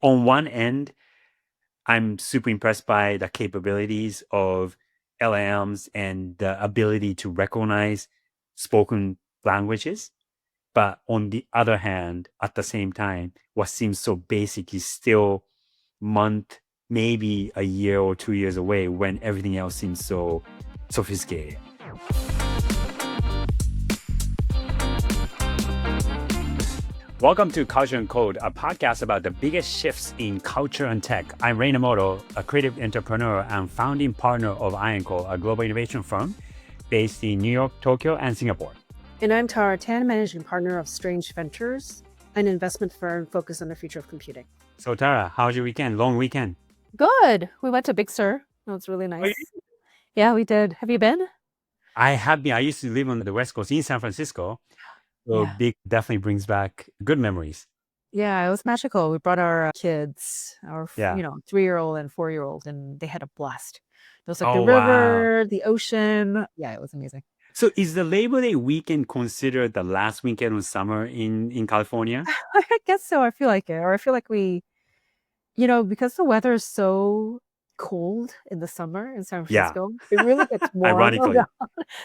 on one end, I'm super impressed by the capabilities of LLMs and the ability to recognize spoken languages. But on the other hand, at the same time, what seems so basic is still month, maybe a year or 2 years away when everything else seems so sophisticated. Welcome to Culture and Code, a podcast about the biggest shifts in culture and tech. I'm Rei Inamoto, a creative entrepreneur and founding partner of I&CO, a global innovation firm based in New York, Tokyo, and Singapore. And I'm Tara Tan, managing partner of Strange Ventures, an investment firm focused on the future of computing. So Tara, how's your weekend? Long weekend? Good. We went to Big Sur. That was really nice. Yeah, we did. Have you been? I have been. I used to live on the West Coast in San Francisco. So Yeah. Big definitely brings back good memories. Yeah, it was magical. We brought our kids, our Yeah. 3-year-old and 4-year-old, and they had a blast. It was like the Oh, wow. river, the ocean. Yeah, it was amazing. So is the Labor Day weekend considered the last weekend of summer in California? I guess so. I feel like it. Or I feel like we, because the weather is so cold in the summer in San Yeah. Francisco, it really gets warm Ironically. around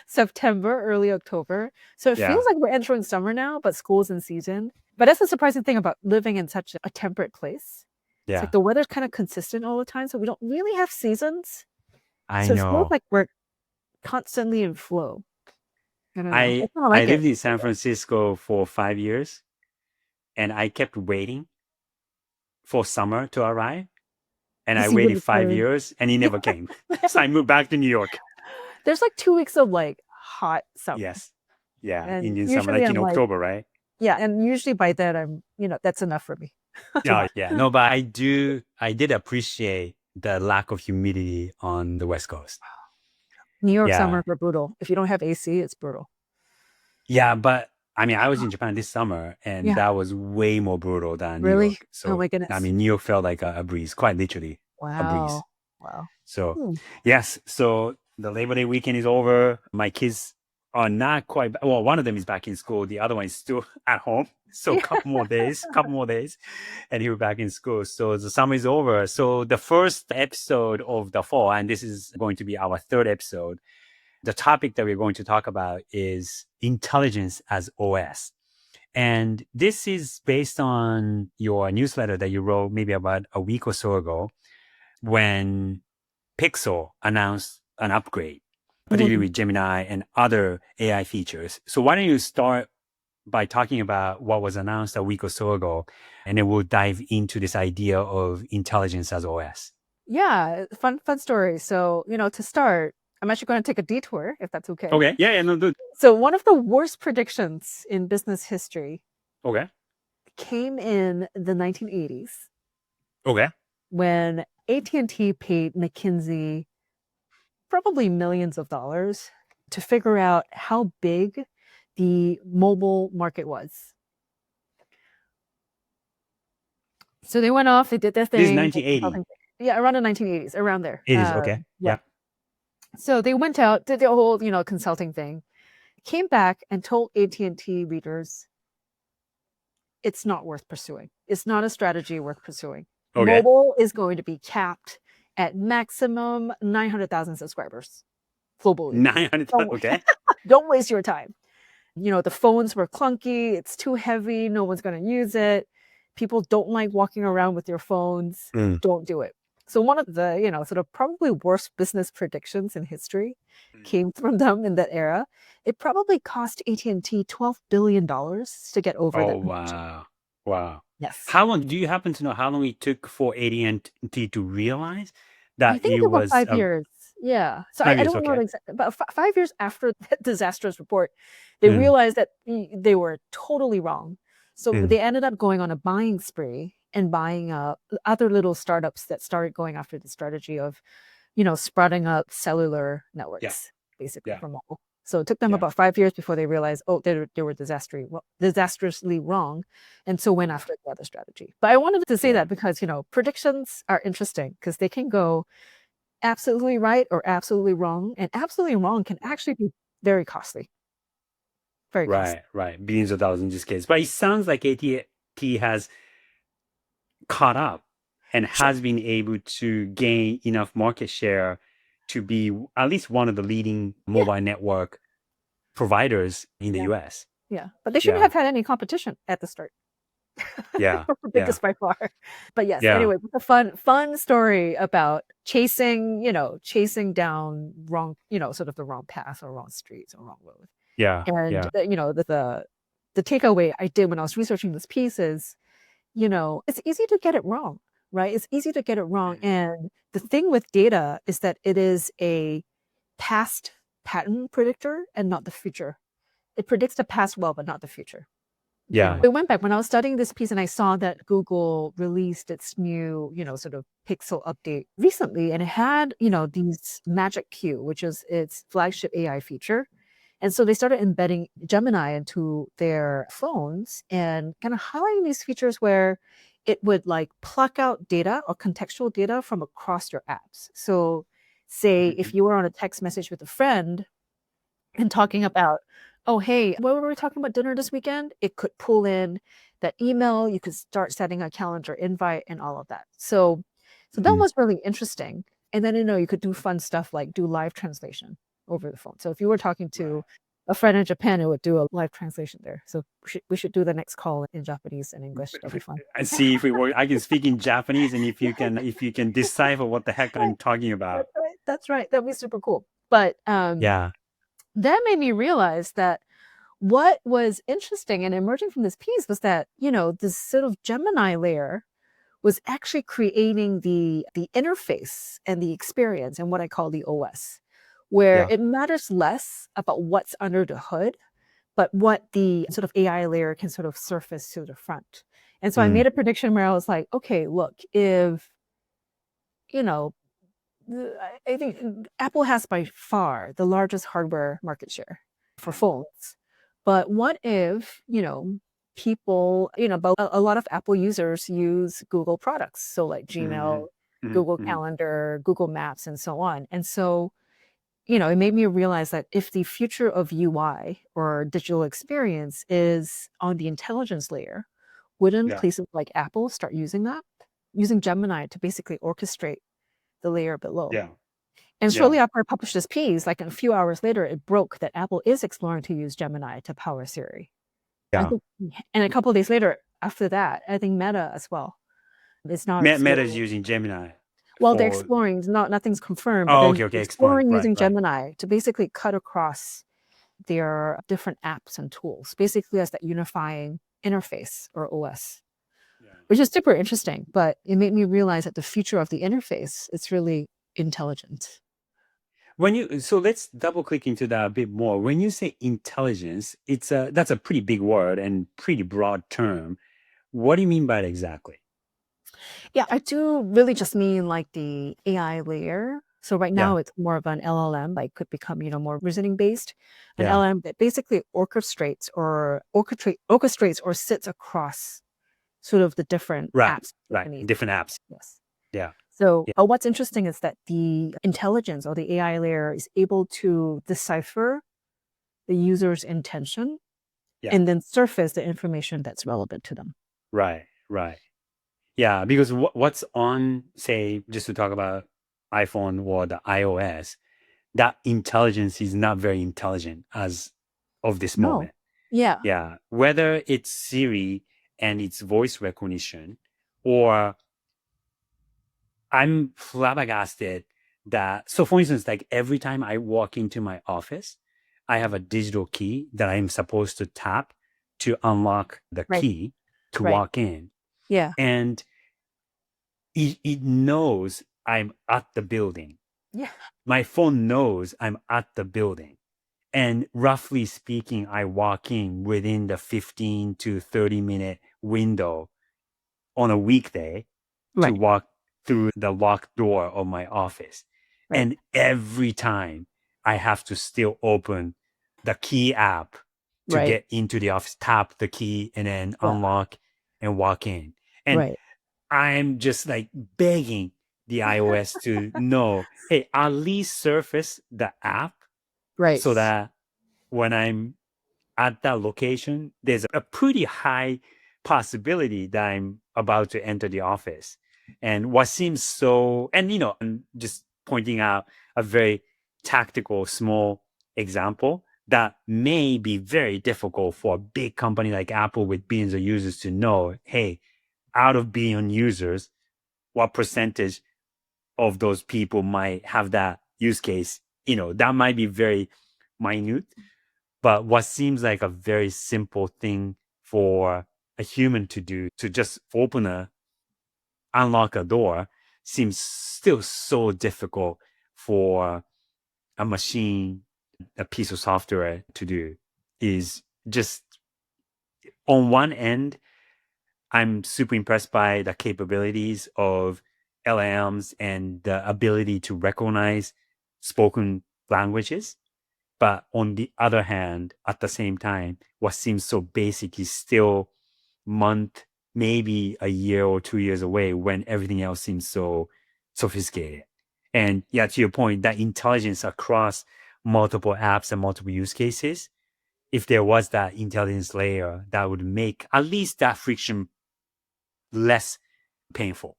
September, early October. So it Yeah. feels like we're entering summer now, but school's in season. But that's the surprising thing about living in such a temperate place. It's Yeah. like the weather's kind of consistent all the time, so we don't really have seasons. I So it know. feels like we're constantly in flow. I don't know. I kinda like it. lived in San Francisco for 5 years, and I kept waiting for summer to arrive. And I See when waited it's 5 there. years, and it never came. So I moved back to New York. There's like 2 weeks of like hot summer. Yes. Yeah. And Indian summer, usually like I'm in like, October, right? yeah, and usually by then I'm, that's enough for me. Oh, yeah. No, but I did appreciate the lack of humidity on the West Coast. New York Yeah. summers are brutal. If you don't have AC, it's brutal. Yeah, but I mean, I was in Japan this summer, and Yeah. that was way more brutal than New Really? York. So, Oh my goodness. I mean, New York felt like a breeze, quite literally a breeze. Wow. So, yes. So the Labor Day weekend is over. My kids are not quite, well, one of them is back in school. The other one is still at home. So a couple more days, and he'll be back in school. So the summer is over. So the first episode of the fall, and this is going to be our third episode, the topic that we're going to talk about is intelligence as OS. And this is based on your newsletter that you wrote maybe about a week or so ago when Pixel announced an upgrade, particularly with Gemini and other AI features. So why don't you start by talking about what was announced a week or so ago, and then we'll dive into this idea of intelligence as OS. Yeah, fun story. So, to start, I'm actually going to take a detour, if that's okay. Okay. Yeah, no, good. So one of the worst predictions in business history came in the 1980s. Okay. When AT&T paid McKinsey probably millions of dollars to figure out how big the mobile market was. So they went off, they did their thing. This is 1980. Yeah, around the 1980s, around there. It is, okay. Yeah. So they went out, did the whole, consulting thing, came back and told AT&T readers, it's not worth pursuing. It's not a strategy worth pursuing. Okay. Mobile is going to be capped at maximum 900,000 subscribers globally. 900,000, okay. Don't waste your time. The phones were clunky. It's too heavy. No one's going to use it. People don't like walking around with their phones. Don't do it. So one of the, sort of probably worst business predictions in history came from them in that era. It probably cost AT&T $12 billion to get over that. Oh, wow. Yes. How long, do you happen to know how long it took for AT&T to realize that I think it was about 5 years. Yeah. So I don't know exactly. About 5 years after that disastrous report, they realized that they were totally wrong. So they ended up going on a buying spree and buying other little startups that started going after the strategy of, sprouting up cellular networks, basically for mobile. So it took them about 5 years before they realized, they were disastrously wrong, and so went after the other strategy. But I wanted to say that because, predictions are interesting because they can go absolutely right or absolutely wrong, and absolutely wrong can actually be very costly. Very costly. Right. Billions of dollars in this case. But it sounds like AT&T has caught up and has been able to gain enough market share to be at least one of the leading mobile network providers in the US. Yeah, but they shouldn't have had any competition at the start. Yeah. We're biggest by far. But yes, Yeah. anyway, it's a fun story about chasing down wrong, sort of the wrong path or wrong streets or wrong road. Yeah. And the takeaway I did when I was researching this piece is, it's easy to get it wrong, right? It's easy to get it wrong. And the thing with data is that it is a past pattern predictor and not the future. It predicts the past well, but not the future. Yeah. I went back when I was studying this piece and I saw that Google released its new, sort of Pixel update recently, and it had, these Magic Queue, which is its flagship AI feature. And so they started embedding Gemini into their phones and kind of highlighting these features where it would like pluck out data or contextual data from across your apps. So say if you were on a text message with a friend and talking about, oh, hey, what were we talking about dinner this weekend? It could pull in that email. You could start setting a calendar invite and all of that. So that was really interesting. And then, you could do fun stuff like do live translation over the phone. So if you were talking to a friend in Japan, it would do a live translation there. So we should do the next call in Japanese and English. That'll be fun. And see if we work. I can speak in Japanese, and if you can decipher what the heck I'm talking about. That's right. That'd be super cool. But that made me realize that what was interesting and emerging from this piece was that, this sort of Gemini layer was actually creating the interface and the experience and what I call the OS, where it matters less about what's under the hood, but what the sort of AI layer can sort of surface to the front. And so I made a prediction where I was like, okay, look, if, I think Apple has by far the largest hardware market share for phones. But what if, people, but a lot of Apple users use Google products. So like Gmail, Google Calendar, Google Maps, and so on. And so, it made me realize that if the future of UI or digital experience is on the intelligence layer, wouldn't places like Apple start using that? Using Gemini to basically orchestrate the layer below. And shortly after I published this piece, like a few hours later, it broke that Apple is exploring to use Gemini to power Siri. And a couple of days later, after that, I think Meta as well. It's not Meta is using Gemini. Well, they're exploring. Nothing's confirmed. Oh, but okay. Exploring using Gemini to basically cut across their different apps and tools, basically as that unifying interface or OS, which is super interesting. But it made me realize that the future of the interface is really intelligent. So let's double click into that a bit more. When you say intelligence, that's a pretty big word and pretty broad term. What do you mean by it exactly? Yeah, I do really just mean like the AI layer. So right now it's more of an LLM, like could become, more reasoning based. An LLM that basically orchestrates or sits across sort of the different apps. Right. Different apps. Yes. Yeah. So what's interesting is that the intelligence or the AI layer is able to decipher the user's intention and then surface the information that's relevant to them. Right. Yeah, because what's on, say, just to talk about iPhone or the iOS, that intelligence is not very intelligent as of this moment. Yeah. Whether it's Siri and its voice recognition, or I'm flabbergasted that, so for instance, like every time I walk into my office, I have a digital key that I'm supposed to tap to unlock the key to walk in. Yeah. And it knows I'm at the building. Yeah. My phone knows I'm at the building. And roughly speaking, I walk in within the 15 to 30-minute window on a weekday to walk through the locked door of my office. And every time I have to still open the key app to get into the office, tap the key and then unlock and walk in. And I'm just like begging the iOS to know, hey, at least surface the app so that when I'm at that location, there's a pretty high possibility that I'm about to enter the office. And what seems so, and I'm just pointing out a very tactical, small example that may be very difficult for a big company like Apple with billions of users to know, hey, out of billion users, what percentage of those people might have that use case? That might be very minute, but what seems like a very simple thing for a human to do, to just unlock a door, seems still so difficult for a machine, a piece of software to do. Is just, on one end, I'm super impressed by the capabilities of LLMs and the ability to recognize spoken languages. But on the other hand, at the same time, what seems so basic is still month, maybe a year or 2 years away, when everything else seems so sophisticated. And yeah, to your point, that intelligence across multiple apps and multiple use cases, if there was that intelligence layer, that would make at least that friction less painful.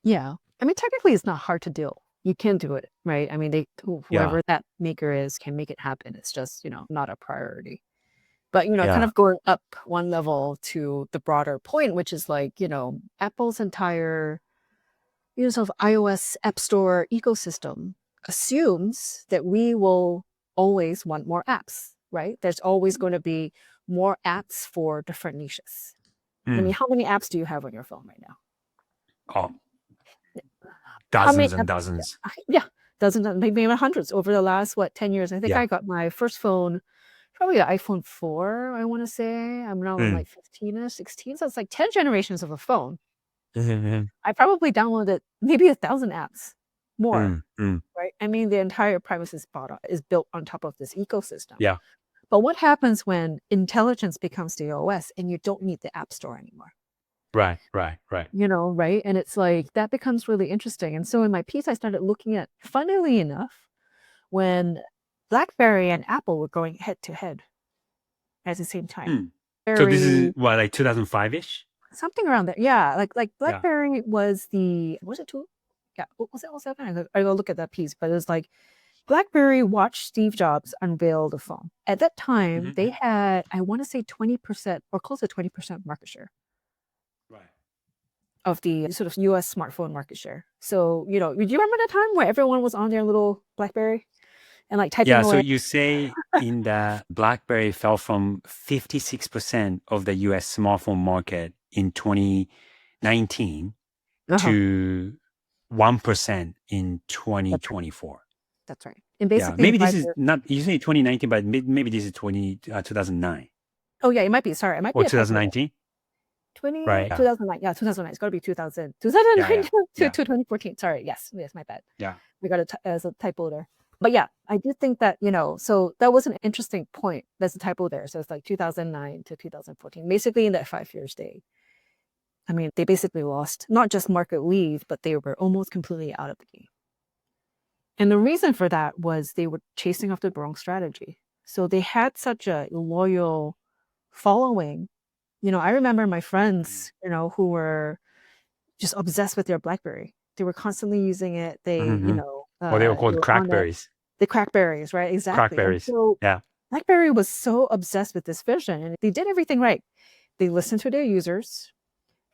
Yeah. I mean, technically, it's not hard to do. You can do it, right? I mean, whoever that maker is can make it happen. It's just, not a priority. But, kind of going up one level to the broader point, which is like, Apple's entire use of iOS App Store ecosystem assumes that we will always want more apps, right? There's always going to be more apps for different niches. I mean, how many apps do you have on your phone right now? Oh, dozens and dozens. Yeah, dozens, maybe even hundreds over the last, 10 years. I think I got my first phone, probably the iPhone 4, I want to say. I'm now on like 15 or 16, so it's like 10 generations of a phone. I probably downloaded maybe 1,000 apps more, right? I mean, the entire premise is built on top of this ecosystem. Yeah. But what happens when intelligence becomes the OS and you don't need the App Store anymore? Right. Right? And it's like, that becomes really interesting. And so in my piece, I started looking at, funnily enough, when BlackBerry and Apple were going head to head at the same time. So this is what, like 2005-ish? Something around there. Yeah. Like BlackBerry was it two? Yeah. What was that? I go look at that piece, but it was like BlackBerry watched Steve Jobs unveil the phone. At that time, they had, I want to say 20% or close to 20% market share. Right. Of the sort of US smartphone market share. So, do you remember that time where everyone was on their little BlackBerry and like typing away? So you say in the BlackBerry fell from 56% of the US smartphone market in 2019 to 1% in 2024. That's right. And basically, maybe this is not, you say 2019, but maybe this is 2009. Oh yeah, it might be. Sorry, it might be. Or 2019. 2009. Yeah, 2009. It's got to be 2009 to 2014. Sorry. Yes, my bad. Yeah. We got as a typo there. But yeah, I do think that, so that was an interesting point. There's a typo there. So it's like 2009 to 2014, basically in that 5 years day. I mean, they basically lost not just market lead, but they were almost completely out of the game. And the reason for that was they were chasing after the wrong strategy. So they had such a loyal following. I remember my friends, who were just obsessed with their BlackBerry. They were constantly using it. They, they were called crackberries. The crackberries, right? Exactly. Crackberries. So BlackBerry was so obsessed with this vision, and they did everything right. They listened to their users.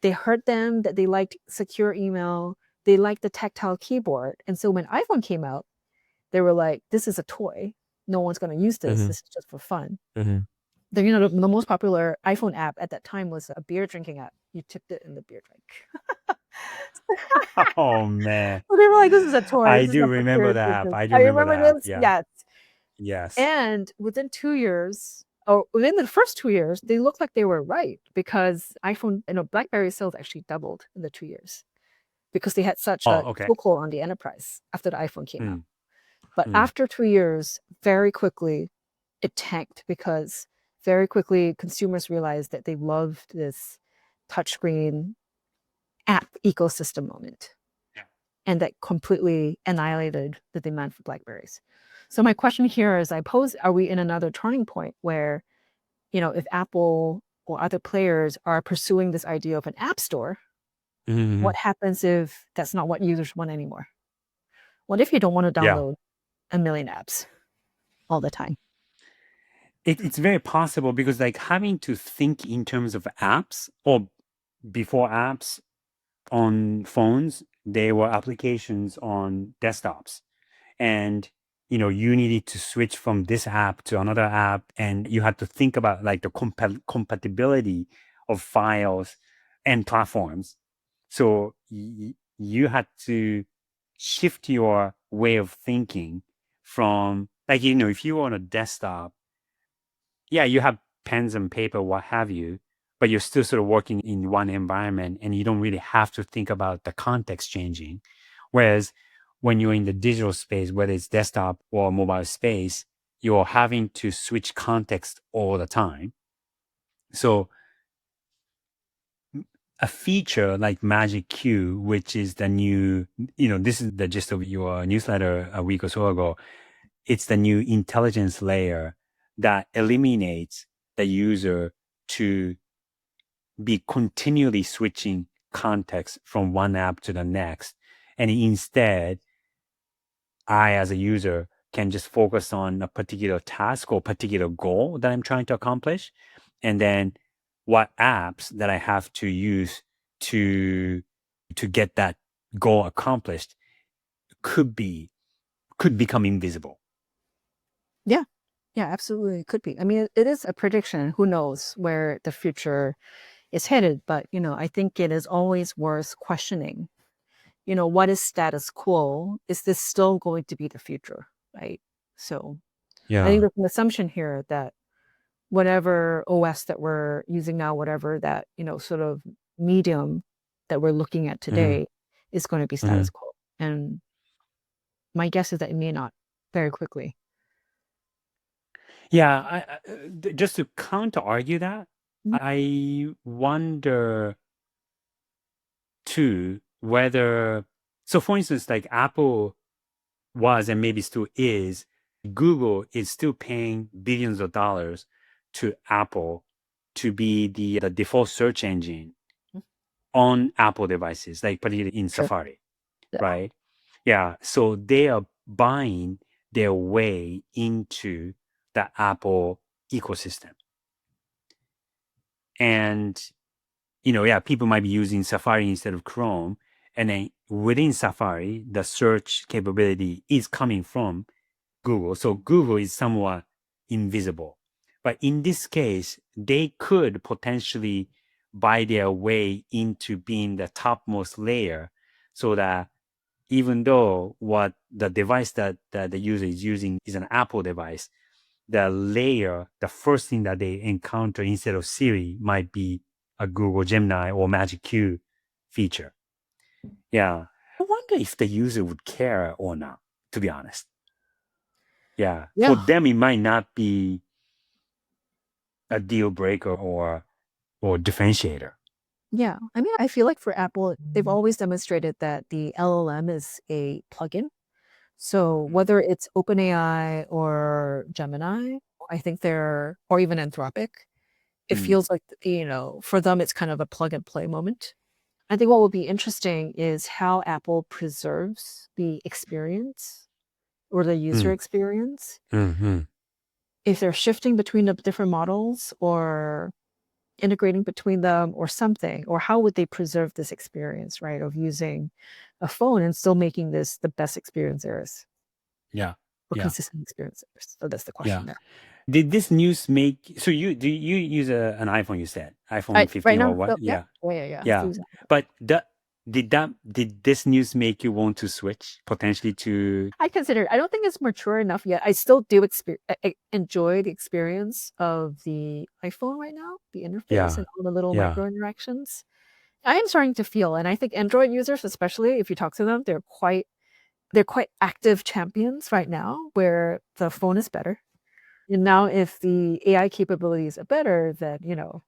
They heard them that they liked secure email. They liked the tactile keyboard. And so when iPhone came out, they were like, this is a toy. No one's going to use this. This is just for fun. The most popular iPhone app at that time was a beer drinking app. You tipped it in the beer drink. Oh man! Well, they were like, "This is a toy." I do remember that app. I remember that. Yeah. Yes. And within 2 years, or within the first 2 years, they looked like they were right, because iPhone, BlackBerry sales actually doubled in the 2 years because they had such a foothold on the enterprise after the iPhone came out. But after 2 years, very quickly, it tanked, because very quickly consumers realized that they loved this touchscreen app ecosystem moment. And that completely annihilated the demand for BlackBerries. So my question here is, are we in another turning point where, if Apple or other players are pursuing this idea of an app store, Mm-hmm. What happens if that's not what users want anymore? What if you don't want to Yeah. download a million apps all the time? It's very possible because like having to think in terms of apps or before apps on phones, there were applications on desktops. And you needed to switch from this app to another app, and you had to think about like the compatibility of files and platforms. So you had to shift your way of thinking from like if you were on a desktop, yeah, you have pens and paper, what have you, but you're still sort of working in one environment and you don't really have to think about the context changing. Whereas when you're in the digital space, whether it's desktop or mobile space, you're having to switch context all the time. So a feature like Magic Queue, which is the new, this is the gist of your newsletter a week or so ago. It's the new intelligence layer that eliminates the user to be continually switching context from one app to the next. And instead, I, as a user, can just focus on a particular task or particular goal that I'm trying to accomplish. And then what apps that I have to use to get that goal accomplished could become invisible. Yeah. Yeah, absolutely. It could be. I mean, it is a prediction. Who knows where the future is headed? But, I think it is always worth questioning. What is status quo? Is this still going to be the future? Right. So I think Yeah. there's an assumption here that whatever OS that we're using now, whatever that, sort of medium that we're looking at Mm-hmm. today is going to be Mm-hmm. status quo. And my guess is that it may not very quickly. Yeah, just to counter argue that, I wonder too whether, so for instance, like Apple was and maybe still is, Google is still paying billions of dollars to Apple to be the default search engine on Apple devices, like particularly in Sure. Safari, Yeah. right? Yeah, so they are buying their way into the Apple ecosystem. And, yeah, people might be using Safari instead of Chrome. And then within Safari, the search capability is coming from Google. So Google is somewhat invisible. But in this case, they could potentially buy their way into being the topmost layer so that even though what the device that the user is using is an Apple device, the first thing that they encounter instead of Siri might be a Google Gemini or Magic Queue feature. Yeah. I wonder if the user would care or not, to be honest. Yeah. For Yeah. them, it might not be a deal breaker or differentiator. Yeah. I mean, I feel like for Apple, they've always demonstrated that the LLM is a plugin. So whether it's OpenAI or Gemini, I think or even Anthropic, it feels like, for them, it's kind of a plug and play moment. I think what will be interesting is how Apple preserves the experience or the user experience. Mm-hmm. If they're shifting between the different models or integrating between them or something, or how would they preserve this experience, right, of using a phone and still making this the best experience there is, Yeah. or Yeah. consistent experience there is. So that's the Yeah. question there. Did this news make so do you use an iPhone? You said iPhone Right 15 or now, what? yeah, Yeah, yeah. yeah. But did this news make you want to switch potentially to? I consider it. I don't think it's mature enough yet. I still do enjoy the experience of the iPhone right now, the interface Yeah, and all the little yeah, micro interactions. I am starting to feel, and I think Android users, especially if you talk to them, they're quite active champions right now where the phone is better. And now if the AI capabilities are better, then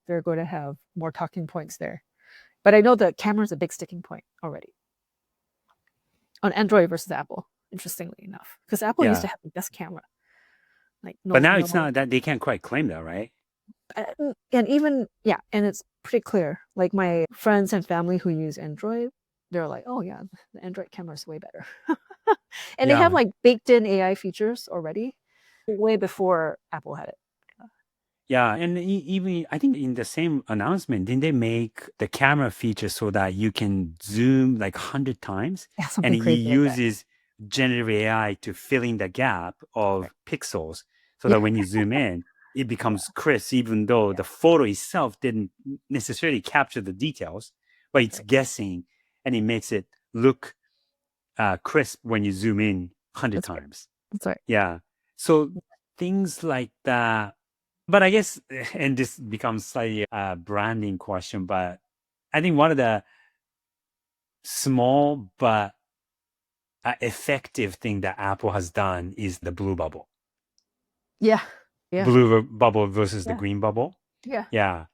they're going to have more talking points there. But I know the camera is a big sticking point already on Android versus Apple, interestingly enough. Because Apple used to yeah. have the best camera. Like But no now it's no not that they can't quite claim that, right? And even, and it's pretty clear. Like my friends and family who use Android, they're like, oh yeah, the Android camera is way better. And they have like baked in AI features already, way before Apple had it. Yeah, and even I think in the same announcement, didn't they make the camera feature so that you can zoom like 100 times? Yeah, And something it crazy like that. uses generative AI to fill in the gap of Right. pixels so Yeah. that when you zoom in, it becomes crisp, even though the photo itself didn't necessarily capture the details, but it's Right. guessing and it makes it look crisp when you zoom in 100 That's right. times. That's right. Yeah. So things like that. But I guess, and this becomes slightly a branding question, but I think one of the small but effective thing that Apple has done is the blue bubble. Yeah. Yeah. Blue bubble versus the green bubble. Yeah. Yeah.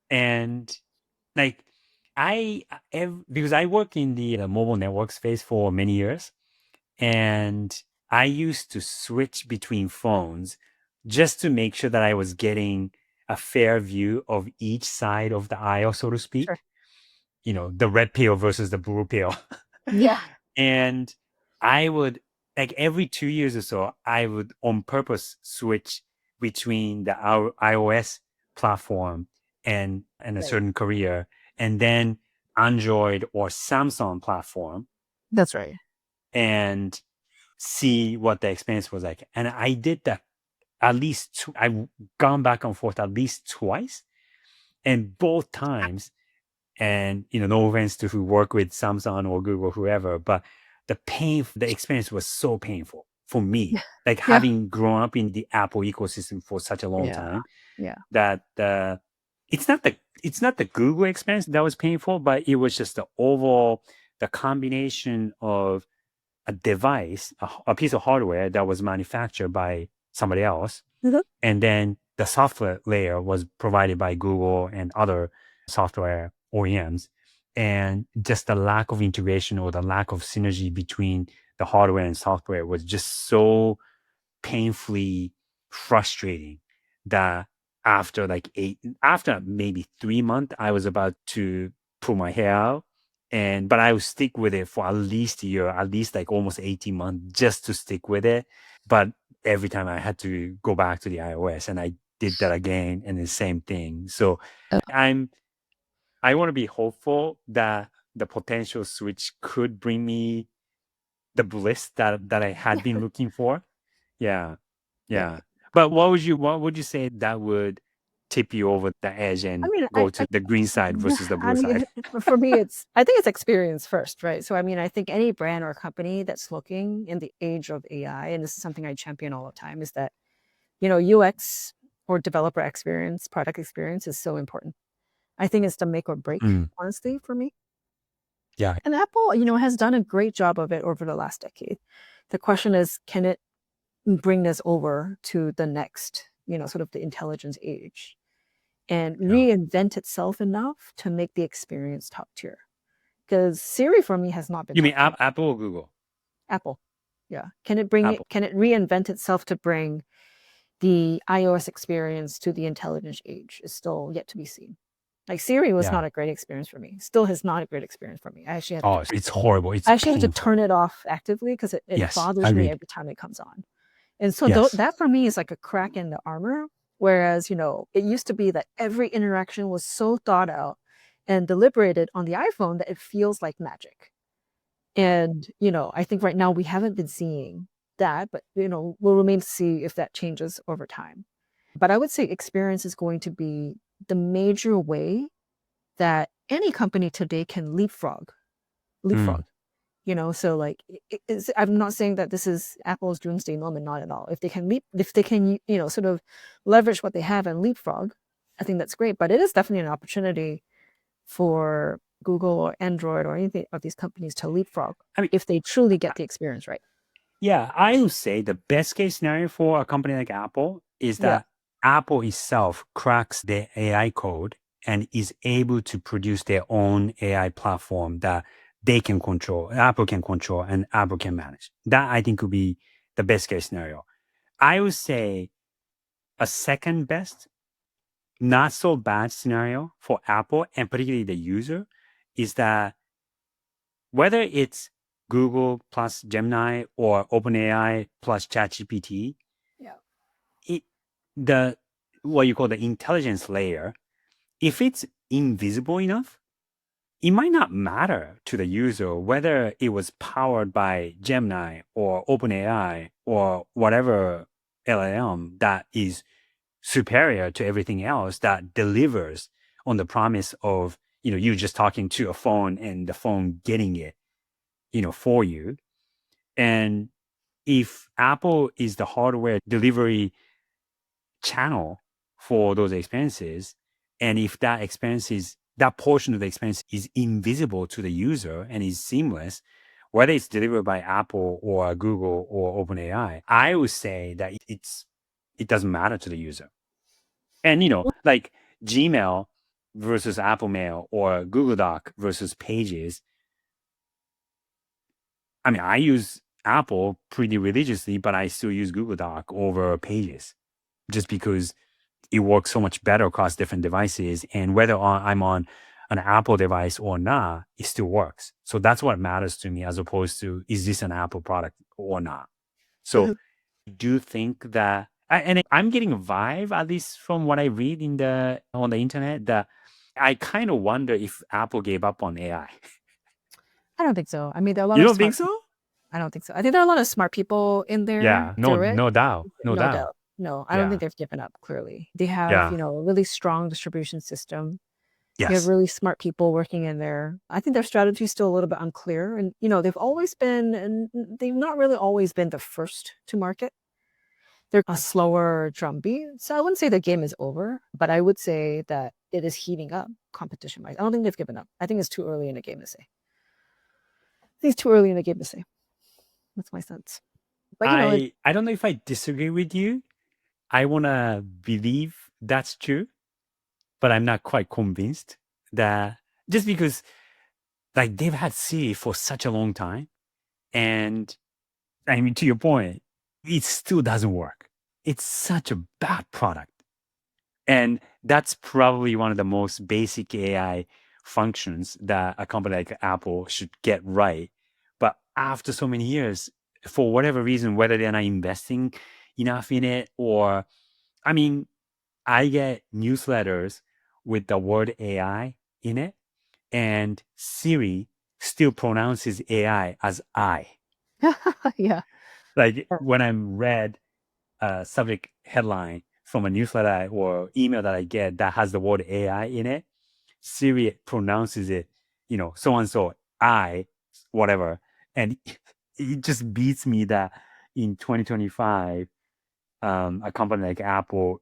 And like because I worked in the mobile network space for many years, and I used to switch between phones just to make sure that I was getting a fair view of each side of the aisle, so to speak. Sure. The red pill versus the blue pill. Yeah. And I would, like, every 2 years or so, I would on purpose switch between the iOS platform and a Right. certain career, and then Android or Samsung platform, That's right. and see what the experience was like. And I did that at least I've gone back and forth at least twice, and both times. And no offense to who work with Samsung or Google, whoever, but the experience was so painful for me. Yeah. Like Yeah. having grown up in the Apple ecosystem for such a long Yeah. time, Yeah. that it's not the Google experience that was painful, but it was just the overall the combination of a device, a piece of hardware that was manufactured by somebody else, Mhm. and then the software layer was provided by Google and other software OEMs. And just the lack of integration or the lack of synergy between the hardware and software was just so painfully frustrating that after maybe 3 months, I was about to pull my hair out. But I would stick with it for at least a year, at least like almost 18 months just to stick with it. But every time I had to go back to the iOS, and I did that again and the same thing. So I'm I want to be hopeful that the potential switch could bring me the bliss that I had been looking for. Yeah. Yeah. Yeah. But what would you say that would tip you over the edge I and mean, go to the green side versus the I blue mean, side? for me, I think it's experience first, right? So, I mean, I think any brand or company that's looking in the age of AI, and this is something I champion all the time, is that, UX or developer experience, product experience is so important. I think it's the make or break, honestly, for me. Yeah. And Apple, has done a great job of it over the last decade. The question is, can it bring this over to the next, sort of the intelligence age and Yeah. reinvent itself enough to make the experience top tier? Because Siri for me has not been You mean top tier. Apple or Google? Apple. Yeah. Can it reinvent itself to bring the iOS experience to the intelligence age is still yet to be seen. Like Siri was Yeah. not a great experience for me. Still is not a great experience for me. I actually Oh, it's horrible. It's have to painful. turn it off actively because it Yes, bothers me agreed. every time it comes on. And so Yes. that for me is like a crack in the armor. Whereas, it used to be that every interaction was so thought out and deliberated on the iPhone that it feels like magic. And, I think right now we haven't been seeing that, but, we'll remain to see if that changes over time. But I would say experience is going to be the major way that any company today can leapfrog. Leapfrog. So like I'm not saying that this is Apple's doomsday moment, not at all. If they can sort of leverage what they have and leapfrog, I think that's great. But it is definitely an opportunity for Google or Android or anything of these companies to leapfrog I mean, if they truly get the experience right. yeah, I would say the best case scenario for a company like Apple is Yeah. that Apple itself cracks the AI code and is able to produce their own AI platform that they can control, Apple can control, and Apple can manage. That I think would be the best case scenario. I would say a second best not so bad scenario for Apple and particularly the user is that whether it's Google plus Gemini or OpenAI plus ChatGPT, Yeah. the what you call the intelligence layer, if it's invisible enough, it might not matter to the user whether it was powered by Gemini or OpenAI or whatever LLM that is superior to everything else that delivers on the promise of, you just talking to a phone and the phone getting it, for you. And if Apple is the hardware delivery channel for those experiences, and if that portion of the experience is invisible to the user and is seamless, whether it's delivered by Apple or Google or OpenAI, I would say that it doesn't matter to the user. And like Gmail versus Apple Mail or Google Doc versus Pages. I mean, I use Apple pretty religiously, but I still use Google Doc over Pages just because it works so much better across different devices. And whether I'm on an Apple device or not, it still works. So that's what matters to me as opposed to, is this an Apple product or not? So I do think that, and I'm getting a vibe, at least from what I read on the internet, that I kind of wonder if Apple gave up on AI. I don't think so. I mean, there are a lot You of don't think smart. so? I don't think so. I think there are a lot of smart people in there Yeah, no, through it. no doubt, no No doubt. doubt. No, I don't think Yeah, they've given up, clearly. They have, yeah, a really strong distribution system. They have yes, really smart people working in there. I think their strategy is still a little bit unclear. And, they've not really always been the first to market. They're a slower drumbeat. So I wouldn't say the game is over, but I would say that it is heating up competition-wise. I don't think they've given up. I think it's too early in the game to say. I think it's too early in the game to say. That's my sense. But, I don't know if I disagree with you. I want to believe that's true, but I'm not quite convinced that, just because like they've had Siri for such a long time. And I mean, to your point, it still doesn't work. It's such a bad product. And that's probably one of the most basic AI functions that a company like Apple should get right. But after so many years, for whatever reason, whether they're not investing enough in it, or, I mean, I get newsletters with the word AI in it, and Siri still pronounces AI as I. yeah. Like when I'm read a subject headline from a newsletter or email that I get that has the word AI in it, Siri pronounces it, so and so, I, whatever. And it just beats me that in 2025, a company like Apple,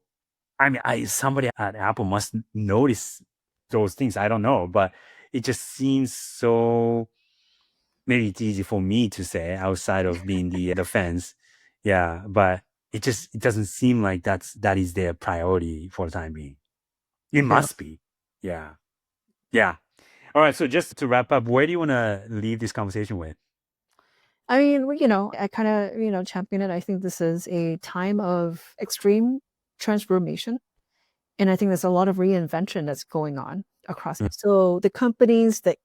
I mean, somebody at Apple must notice those things. I don't know, but it just seems so. Maybe it's easy for me to say outside of being the fence, yeah. But it doesn't seem like that is their priority for the time being. It Yeah. must be, yeah, yeah. All right. So just to wrap up, where do you want to leave this conversation with? I mean, I kind of, champion it. I think this is a time of extreme transformation. And I think there's a lot of reinvention that's going on across. Mm. So the companies that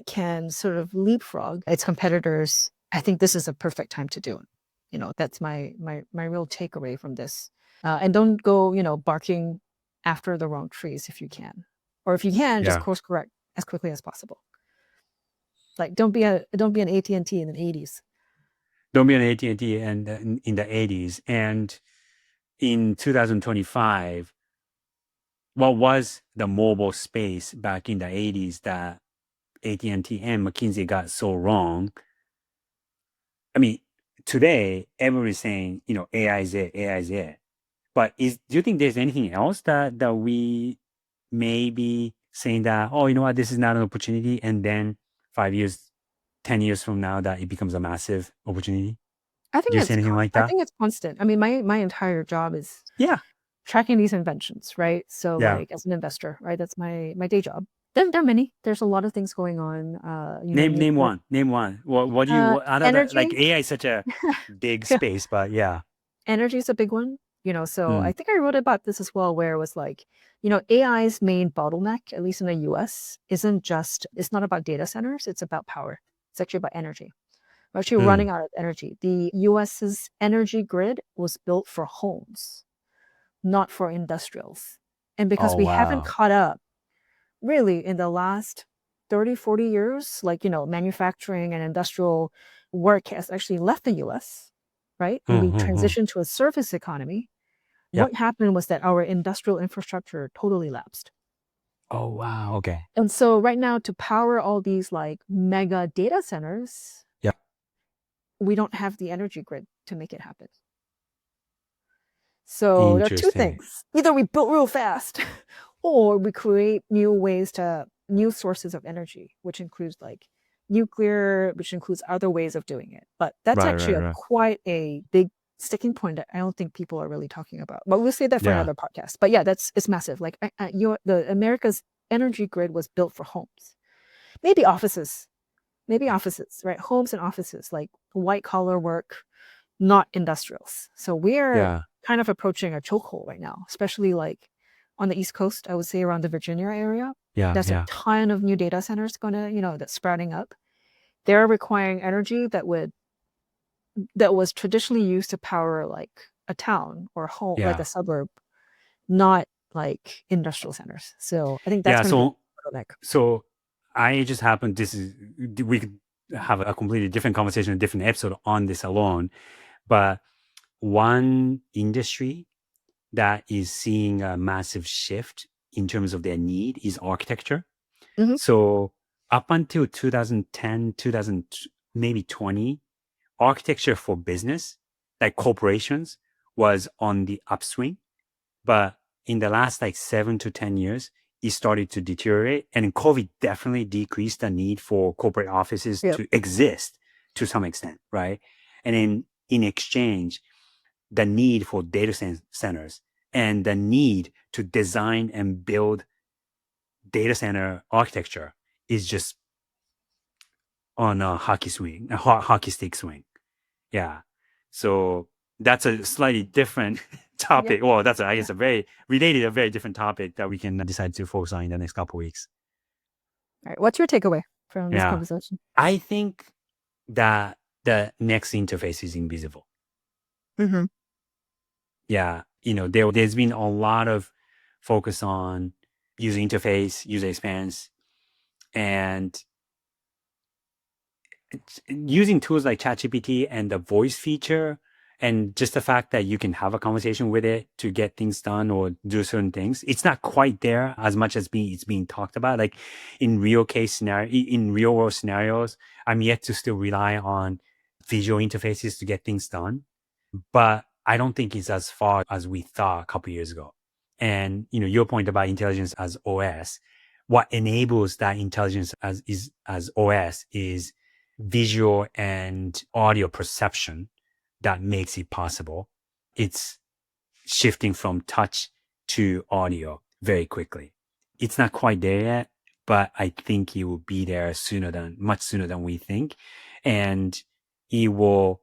can sort of leapfrog its competitors, I think this is a perfect time to do it. That's my real takeaway from this. And don't go, barking after the wrong trees if you can. Or if you can, just Yeah. course correct as quickly as possible. Like don't be an AT&T in the 80s. Don't be an AT&T and in the 80s and in 2025. What was the mobile space back in the 80s that AT&T and McKinsey got so wrong? I mean, today everybody's saying, AI is it, AI is it. But do you think there's anything else that we may be saying that, oh, you know what, this is not an opportunity, and then 5 years, 10 years from now, that it becomes a massive opportunity? I Do think you see anything like that? it's constant. I mean, my entire job is Yeah. tracking these inventions, right? So Yeah. like as an investor, right? That's my day job. There are many. There's a lot of things going on. Name one. Name one. What other like Energy. AI is such a big Yeah. space, but yeah. Energy is a big one. So I think I wrote about this as well, where it was like, AI's main bottleneck, at least in the US, it's not about data centers, it's about power. It's actually about energy. We're actually running out of energy. The US's energy grid was built for homes, not for industrials. And because we haven't caught up really in the last 30, 40 years, like, manufacturing and industrial work has actually left the US, right? And we transitioned to a service economy. What happened was that our industrial infrastructure totally lapsed. Oh, wow. Okay. And so right now, to power all these like mega data centers, we don't have the energy grid to make it happen. So there are two things. Either we build real fast or we create new sources of energy, which includes like nuclear, which includes other ways of doing it. But that's actually quite a big sticking point that I don't think people are really talking about. But we'll say that for another podcast. But yeah, it's massive. Like the America's energy grid was built for homes, maybe offices, right? Homes and offices, like white collar work, not industrials. So we're kind of approaching a chokehold right now, especially like on the East Coast, I would say around the Virginia area. There's a ton of new data centers that's sprouting up. They're requiring energy that was traditionally used to power like a town or a home, like a suburb, not like industrial centers. So I think that's going to be a bottleneck. So I just happened, we could have a completely different conversation, a different episode on this alone. But one industry that is seeing a massive shift in terms of their need is architecture. So up until 2010, maybe 20, architecture for business, like corporations, was on the upswing. But in the last like 7 to 10 years, it started to deteriorate. And COVID definitely decreased the need for corporate offices to exist to some extent, right? And in exchange, the need for data centers and the need to design and build data center architecture is just on a hockey stick swing. Yeah. So that's a slightly different topic. Well, that's, I guess, a very different topic that we can decide to focus on in the next couple of weeks. All right. What's your takeaway from this conversation? I think that the next interface is invisible. Yeah. There's been a lot of focus on user interface, user experience, and using tools like ChatGPT and the voice feature, and just the fact that you can have a conversation with it to get things done or do certain things. It's not quite there as much as it's being talked about. Like in real world scenarios, I'm yet to still rely on visual interfaces to get things done. But I don't think it's as far as we thought a couple of years ago. And, your point about intelligence as OS, what enables that intelligence as OS is visual and audio perception that makes it possible. It's shifting from touch to audio very quickly. It's not quite there yet, but I think it will be there much sooner than we think. And it will,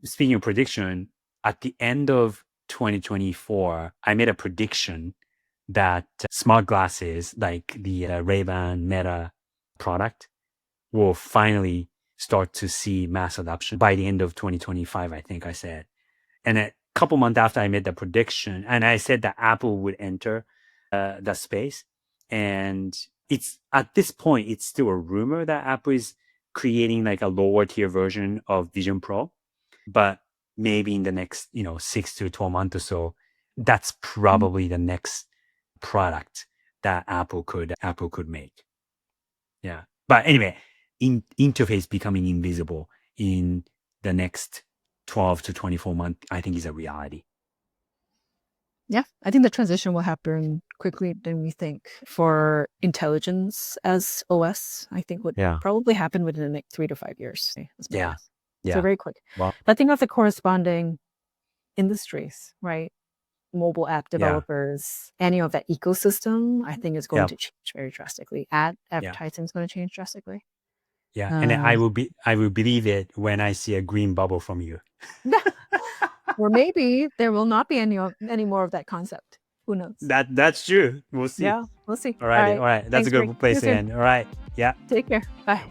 speaking of prediction, at the end of 2024, I made a prediction that smart glasses like the Ray-Ban Meta product will finally start to see mass adoption by the end of 2025, I think I said. And a couple months after I made the prediction, and I said that Apple would enter the space. And it's at this point, it's still a rumor that Apple is creating like a lower tier version of Vision Pro. But maybe in the next, 6 to 12 months or so, that's probably the next product that Apple could make. Yeah. But anyway, interface becoming invisible in the next 12 to 24 months, I think is a reality. Yeah, I think the transition will happen quickly than we think. For intelligence as OS, I think would probably happen within the next 3 to 5 years. Yeah. So very quick. Well, but think of the corresponding industries, right? Mobile app developers, any of that ecosystem, I think is going to change very drastically. Advertising is going to change drastically. Yeah, and I will believe it when I see a green bubble from you. Or maybe there will not be any more of that concept. Who knows? That's true. We'll see. Yeah, we'll see. All right. That's a good place to end. All right. Yeah. Take care. Bye.